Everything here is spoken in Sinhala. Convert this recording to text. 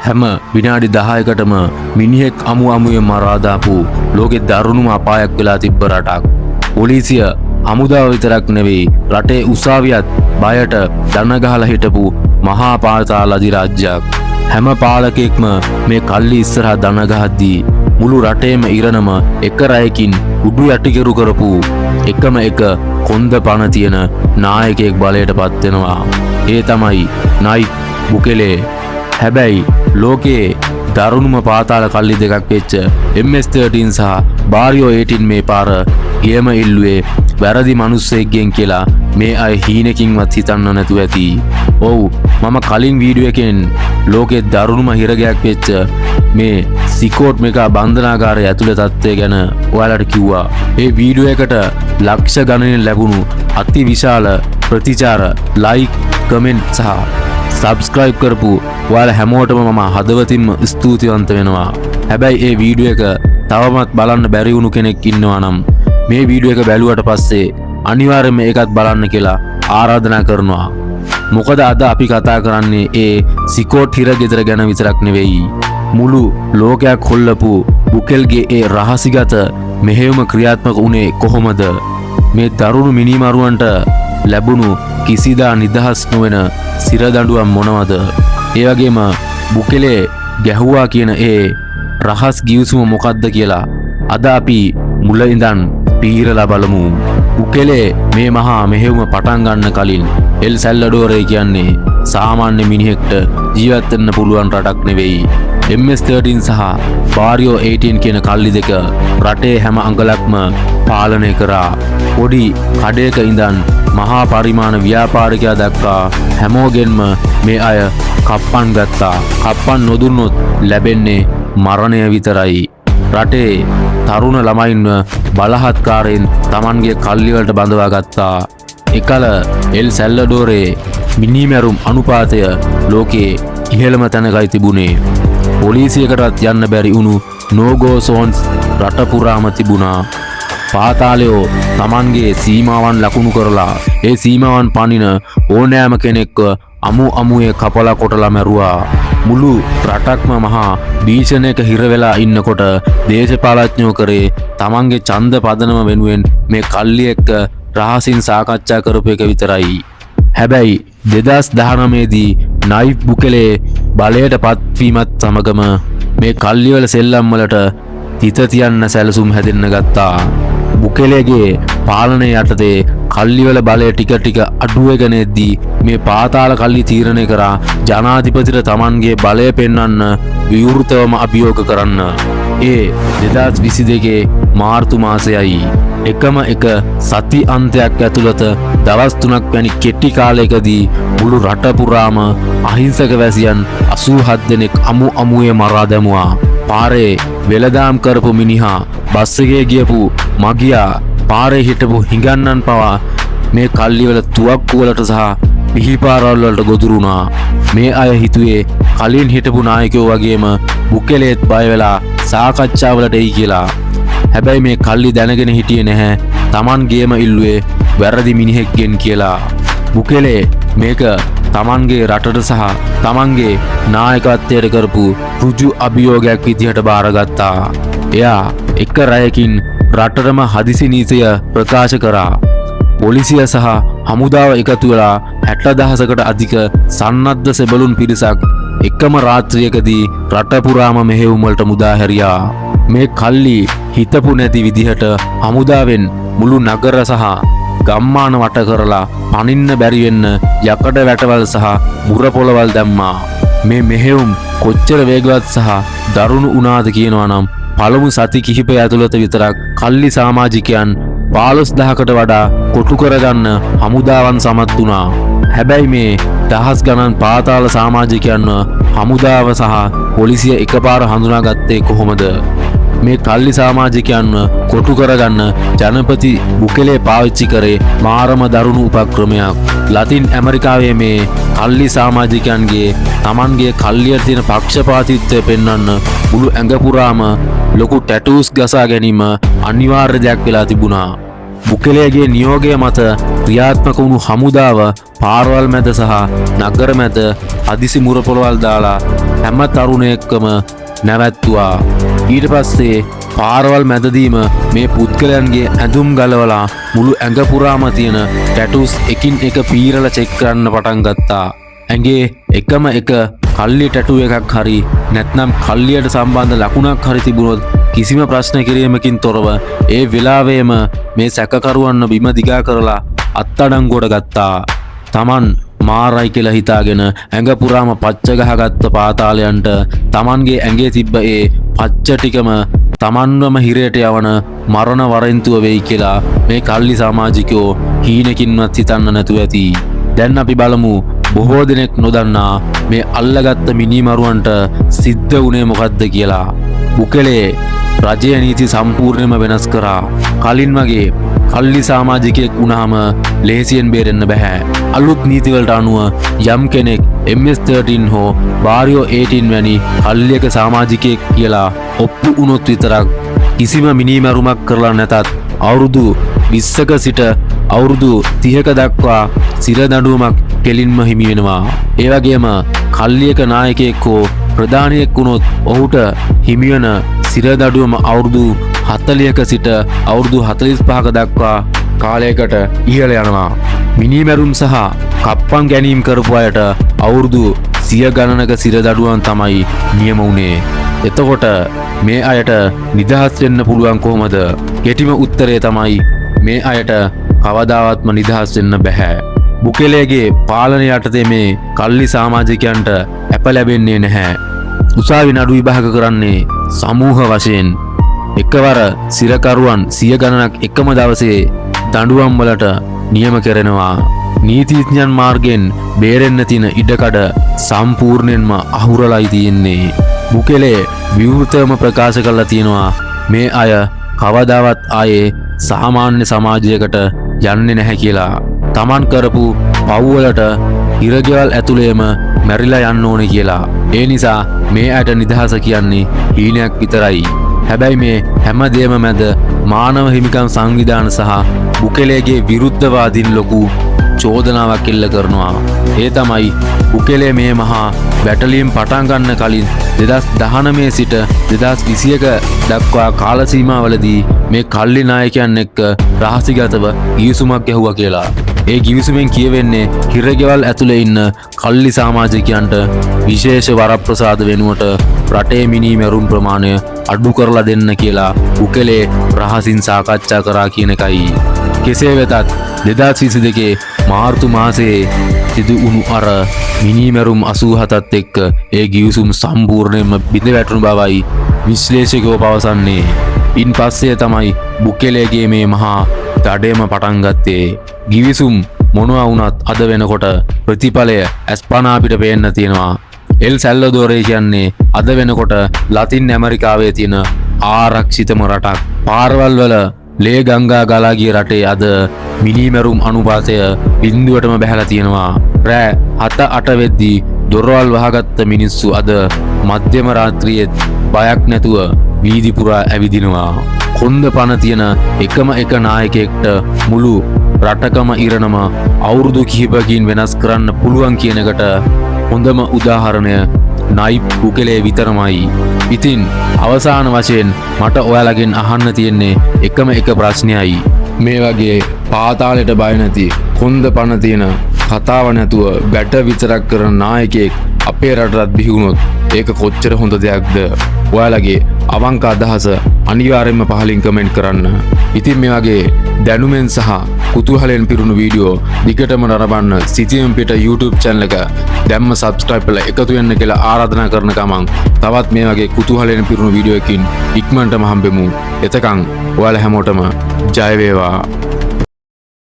හැම විනාඩි 10කටම මිනිහෙක් අමු අමුයෙන් මරා දාපු ලෝකේ දරුණුම අපායක් වෙලා තිබ්බ රටක්. පොලිසිය හමුදාව විතරක් නෙවෙයි රටේ උසාවියත් බයට දන ගහලා හිටපු මහා පාතාල අධිරාජ්‍යයක්. හැම පාලකෙක්ම මේ කල්ලි ඉස්සරහා දන ගහද්දී මුළු රටේම ඉරණම එක රැයකින් උඩු යටිකරු කරපු එකම එක කොන්ද පණ තියෙන නායකයෙක් බලයට පත් වෙනවා. ඒ තමයි නයිෆ් බුකෙලේ. හැබැයි ලෝකයේ දරුණුම පාතාල කල්ලි දෙකක් වෙච්ච MS-13 සහ බාරියෝ 18 මේ පාර ගියම ඉල්ලුවේ වැරදි මිනිස්සෙක්ගෙන් කියලා මේ අය හීනකින්වත් හිතන්න නැතුව ඇති. ඔව් මම කලින් වීඩියෝ එකෙන් ලෝකයේ දරුණුම හිරගයක් වෙච්ච මේ සිකෝට් මෙකා බන්ධනාගාරය ඇතුළේ තත්ත්වය ගැන ඔයාලට කිව්වා. ඒ වීඩියෝ එකට ලක්ෂ ගණනින් ලැබුණු අති විශාල ප්‍රතිචාර, ලයික්, කමෙන්ට් සහ සබ්ස්ක්‍රයිබ් කරපු ඔයාලා හැමෝටම මම හදවතින්ම ස්තුතිවන්ත වෙනවා. හැබැයි ඒ වීඩියෝ එක තවමත් බලන්න බැරි වුණු කෙනෙක් ඉන්නවා නම් මේ වීඩියෝ එක බැලුවට පස්සේ අනිවාර්යයෙන්ම ඒකත් බලන්න කියලා ආරාධනා කරනවා. මොකද අද අපි කතා කරන්නේ ඒ සිකෝට් හිරගෙදර ගැන විතරක් නෙවෙයි. මුළු ලෝකයක් හොල්ලපු බුකෙල්ගේ ඒ රහසිගත මෙහෙයුම ක්‍රියාත්මක වුණේ කොහොමද? මේ දරුණු මිනිමරුවන්ට ලැබුණු කිසිදා නිදහස් නොවන සිරදඬුවම් මොනවද? ඒ වගේම බුකෙලේ ගැහුවා කියන ඒ රහස් ගිවිසුම මොකක්ද කියලා අද අපි මුල ඉඳන් පීරලා බලමු. බුකෙලේ මේ මහා මෙහෙයුම පටන් ගන්න කලින් එල් සැල්වඩෝරේ කියන්නේ සාමාන්‍ය මිනිහෙක්ට ජීවත් වෙන්න පුළුවන් රටක් නෙවෙයි. MS-13 සහ බාරියෝ 18 කියන කල්ලි දෙක රටේ හැම අඟලක්ම පාලනය කරා. පොඩි කඩේක ඉඳන් මහා පරිමාණ ව්‍යාපාරිකයා දක්වා හැමෝගෙන්ම මේ අය කප්පන් ගත්තා. කප්පන් නොදුන්නොත් ලැබෙන්නේ මරණය විතරයි. රටේ තරුණ ළමයින්ව බලහත්කාරයෙන් Tamanගේ කල්ලි වලට බඳවා ගත්තා. එකල එල් සැල්වඩෝරේ මිනිමැරුම් අනුපාතය ලෝකයේ ඉහළම තැනකයි තිබුණේ. පොලිසියකටත් යන්න බැරි වුණු නෝගෝ සෝන්ස් රට පුරාම තිබුණා. පාතාලයෝ Tamanගේ සීමාවන් ලකුණු කරලා ඒ සීමාවන් පනින ඕනෑම කෙනෙක්ව අමු අමුවේ කපලා කොටලා මැරුවා. මුළු රටක්ම මහා භීෂණයක හිර වෙලා ඉන්නකොට දේශපාලඥයෝ කරේ Tamanගේ ඡන්ද පදනම වෙනුවෙන් මේ කල්ලි එක්ක රහසින් සාකච්ඡා කරපු එක විතරයි. හැබැයි 2019 දී නයිෆ් බුකෙලේ බලයට පත්වීමත් සමගම මේ කල්ලිවල සෙල්ලම් වලට තිත තියන්න සැලසුම් හැදෙන්න ගත්තා. බුකෙලේගේ පාලනය යටතේ කල්ලිවල බලය ටික ටික අඩුවෙගෙන එද්දී මේ පාතාල කල්ලි තීරණය කරා ජනාධිපතිට Tamanගේ බලය පෙන්වන්න විවෘතවම අභියෝග කරන්න. ඒ 2022 මාර්තු මාසයයි. එකම එක සති අන්තයක් ඇතුළත දවස් 3ක් වැනි කෙටි කාලයකදී මුළු රට පුරාම අහිංසක වැසියන් 87 දෙනෙක් අමු අමුවේ මරා දැමුවා. පාරේ වෙලදාම් කරපු මිනිහා, බස් එකේ ගියපු මගියා, පාරේ හිටපු හිඟන්නන් පවා මේ කල්ලිවල තුවක්කු වලට සහ පිහිපාරවල් වලට ගොදුරුණා. මේ අය හිතුවේ කලින් හිටපු නායකයෝ වගේම බුකෙලේත් බය වෙලා සාකච්ඡාවලට එයි කියලා. හැබැයි මේ කල්ලි දැනගෙන හිටියේ නැහැ Tamanගේම ඉල්ලුවේ වැරදි මිනිහෙක්ගෙන් කියලා. බුකෙලේ මේක Tamanගේ රටට සහ Tamanගේ නායකත්වයට කරපු ඍජු අභියෝගයක් විදිහට බාරගත්තා. එයා එක රැයකින් රටටම හදිසි නීතිය ප්‍රකාශ කරා. පොලිසිය සහ හමුදාව එකතු වෙලා 60,000කට අධික සන්නද්ධ සෙබළුන් පිරිසක් එකම රාත්‍රියකදී රට පුරාම මෙහෙයුම් වලට මුදා හැරියා. මේ කල්ලි හිතපු නැති විදිහට හමුදාවෙන් මුළු නගර සහ ගම්මාන වට කරලා පනින්න බැරි වෙන්න යකඩ වැටවල් සහ මුර පොළවල් දැම්මා. මේ මෙහෙයුම් කොච්චර වේගවත් සහ දරුණු වුණාද කියනවා නම් පළමු සති කිහිපය ඇතුළත විතරක් කල්ලි සමාජිකයන් 15000කට වඩා කොටු කරගන්න හමුදාවන් සමත් වුණා. හැබැයි මේ දහස් ගණන් පාතාල සමාජිකයන්ව හමුදාව සහ පොලිසිය එකපාර හඳුනාගත්තේ කොහොමද? මේ කල්ලි සමාජිකයන්ව කොටු කරගන්න ජනපති බුකෙලේ පාවිච්චි කරේ මාරම දරුණු උපක්‍රමයක්. ලතින් ඇමරිකාවේ මේ කල්ලි සමාජිකයන්ගේ Tamanගේ කල්ලියට තියෙන පක්ෂපාතීත්වය පෙන්වන්න මුළු ඇඟ පුරාම ලොකු ටැටූස් ගසා ගැනීම අනිවාර්ය දෙයක් වෙලා තිබුණා. බුකෙලේගේ නියෝගය මත ක්‍රියාත්මක වුණු හමුදාව පාරවල් මැද සහ නගර මැද හදිසි මුර පොළවල් දාලා හැම තරුණයෙක්ම නැවැත්තුවා. ඊට පස්සේ පාරවල් මැදදීම මේ පුද්ගලයන්ගේ ඇඳුම් ගලවලා මුළු ඇඟ පුරාම තියෙන ටැටූස් එකින් එක පීරලා චෙක් කරන්න පටන් ගත්තා. ඇඟේ එකම එක කල්ලි ටැටූ එකක් හරි නැත්නම් කල්ලියට සම්බන්ධ ලකුණක් හරි තිබුණොත් කිසිම ප්‍රශ්න කිරීමකින් තොරව ඒ වෙලාවෙම මේ සැකකරුවන්ව බිම දිගා කරලා අත්අඩංගුවට ගත්තා. තමන් මාරයි කියලා හිතාගෙන ඇඟ පුරාම පච්ච ගහගත්ත පාතාලයන්ට තමන්ගේ ඇඟේ තිබ්බ ඒ පච්ච ටිකම තමන්වම හිරයට යවන මරණ වරෙන්තුව වෙයි කියලා මේ කල්ලි සමාජිකයෝ හීනකින්වත් හිතන්න නැතුව ඇති. දැන් අපි බලමු බොහෝ දෙනෙක් නොදන්නා මේ අල්ලගත්ත මිනිමරුවන්ට සිද්ධ වුණේ මොකද්ද කියලා. බුකලේ රජය නීති සම්පූර්ණයෙන්ම වෙනස් කරා. කලින් වගේ කල්ලි සමාජිකයෙක් වුණාම ලේසියෙන් බේරෙන්න බෑ. අලුත් නීතිවලට අනුව යම් කෙනෙක් MS-13 හෝ බාරියෝ 18 වැනි කල්ලියක සමාජිකයෙක් කියලා ඔප්පු වුණොත් විතරක් කිසිම මිනිමරුමක් කරලා නැතත් අවුරුදු 20ක සිට අවුරුදු 30ක දක්වා සිර දඬුවමක් කෙලින්ම හිමි වෙනවා. ඒ වගේම කල්ලියක නායකයෙක් හෝ ප්‍රධානියෙක් වුණොත් ඔහුට හිමිවන සිර දඬුවම අවුරුදු 40ක සිට අවුරුදු 45ක දක්වා කාලයකට ඉහළ යනවා. මිනිමැරුම් සහ කප්පම් ගැනීම් කරපු අයට අවුරුදු 100 ගණනක සිර දඬුවම් තමයි නියම වුණේ. එතකොට මේ අයට නිදහස් වෙන්න පුළුවන් කොහොමද? කෙටිම උත්තරය තමයි මේ අයට කවදාවත්ම නිදහස් වෙන්න බෑ. බුකලේගේ පාලනය යටතේ මේ කල්ලි සමාජිකයන්ට අප ලැබෙන්නේ නැහැ. උසාවි නඩු විභාග කරන්නේ සමූහ වශයෙන්. එකවර සිරකරුවන් 100 ගණනක් එකම දවසේ දඬුවම් වලට නියම කරනවා. නීතිඥයන් මාර්ගයෙන් බේරෙන්න තියෙන ඉඩකඩ සම්පූර්ණයෙන්ම අහුරලයි තියෙන්නේ. බුකලේ විවෘතවම ප්‍රකාශ කරලා තියෙනවා මේ අය කවදාවත් ආයේ සාමාන්‍ය සමාජයකට යන්නේ නැහැ කියලා. තමන් කරපු පව්වලට හිරගෙවල් ඇතුළේම මැරිලා යන්න ඕනේ කියලා. ඒ නිසා මේ අයට නිදහස කියන්නේ හීනයක් විතරයි. හැබැයි මේ හැමදේම මැද මානව හිමිකම් සංවිධාන සහ බුකලේගේ විරුද්ධවාදීන් ලොකු චෝදනාවක් එල්ල කරනවා. ඒ තමයි බුකලේ මේ මහා බැටලියම් පටන් ගන්න කලින් 2019 සිට 2021 දක්වා කාල සීමාවලදී මේ කල්ලි නායකයන් එක්ක රහසිගතව ගිවිසුමක් ගැහුවා කියලා. ඒ ගිවිසුමෙන් කියවෙන්නේ හිරගෙවල් ඇතුලේ ඉන්න කල්ලි සමාජිකයන්ට විශේෂ වරප්‍රසාද වෙනුවට රටේ මිනිමැරුම් ප්‍රමාණය අඩු කරලා දෙන්න කියලා බුකලේ රහසින් සාකච්ඡා කරා කියන එකයි. කෙසේ වෙතත් 2022 මාර්තු මාසයේ සිදු වුණු අර මිනිමැරුම් 87ත් එක්ක ඒ ගිවිසුම් සම්පූර්ණයෙන්ම බිඳ වැටුණු බවයි විශ්ලේෂකයෝ පවසන්නේ. ඉන් පස්සේ තමයි බුකලේගේ මේ මහා දඩේම පටන් ගත්තේ. ගිවිසුම් මොනවා වුණත් අද වෙනකොට ප්‍රතිඵලය ඇස්පනා අපිට පේන්න තියෙනවා. එල් සැල්වදෝරේ කියන්නේ අද වෙනකොට ලතින් ඇමරිකාවේ තියෙන ආරක්ෂිතම රටක්. පාරවල් වල ලේ ගංගා ගලා ගිය රටේ අද මිනිමැරුම් අනුපාතය බිඳුවටම බැහැලා තියෙනවා. රෑ 7-8 වෙද්දී දොරවල් වහගත්ත මිනිස්සු අද මධ්‍යම රාත්‍රියේ බයක් නැතුව වීදි පුරා ඇවිදිනවා. කොන්ද පණ තියෙන එකම එක නායකයෙක්ට මුළු රටකම ඉරණම අවුරුදු කිහිපකින් වෙනස් කරන්න පුළුවන් කියන එකට හොඳම උදාහරණය නයිප් බුකලේ විතරමයි. ඉතින් අවසාන වශයෙන් මට ඔයාලගෙන් අහන්න තියෙන්නේ එකම එක ප්‍රශ්නයයි. මේ වගේ පාතාලයට බය නැති කොන්ද පණ තියෙන කතාව නැතුව බැට විතරක් කරන නායකයෙක් අපේ රටටත් බිහි වුණොත් ඒක කොච්චර හොඳ දෙයක්ද? ඔයාලගේ අවංක අදහස අනිවාර්යෙන්ම පහලින් කමෙන්ට් කරන්න. ඉතින් මේ වගේ දැනුමෙන් සහ කුතුහලයෙන් පිරුණු වීඩියෝ දිගටම නරඹන්න සිතියම් පිට YouTube channel එක දැම්ම subscribe කරලා එකතු වෙන්න කියලා ආරාධනා කරන ගමන් තවත් මේ වගේ කුතුහලයෙන් පිරුණු වීඩියෝ එකකින් ඉක්මනටම හම්බෙමු. එතකන් ඔයාලා හැමෝටම ජය වේවා.